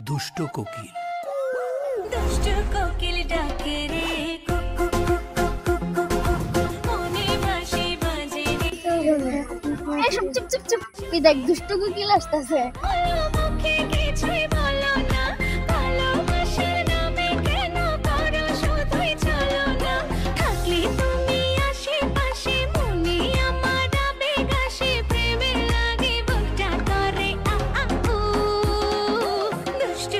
দুষ্ট কোকিল ডাকে রে মনে ভাসে বাজে রে চুপ চুপ চুপ চুপ এই দেখ দুষ্ট কোকিল আসতেছে মুখে কিছুই বলো না ভালোবাসার নামে কেন করো শুধুই চলো না থাকলে তুমি আশেপাশে মনে আমার আবেগ আসে প্রেমে লাগে বুকটা করে আ আ উ দুষ্ট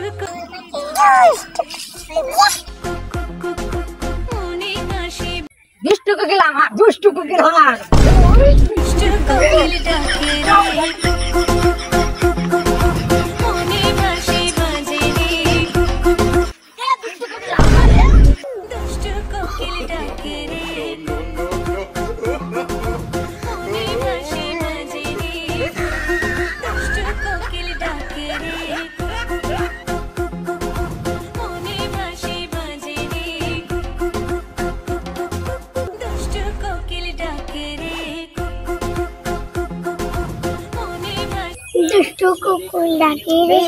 মনে ভাসে দুষ্ট কোকিল আমার দুষ্ট কোকিল আমার দুষ্ট কোকিল ডাকে রে মনে ভাসে বাজে রে দুষ্ট কোকিল ডাকে রে মনে ভাসে বাজে রে দুষ্ট কোকিল ডাকে রে মনে ভাসে বাজে রে দুষ্ট কোকিল ডাকে রে মনে ভাসে দুষ্ট কোকিল ডাকে রে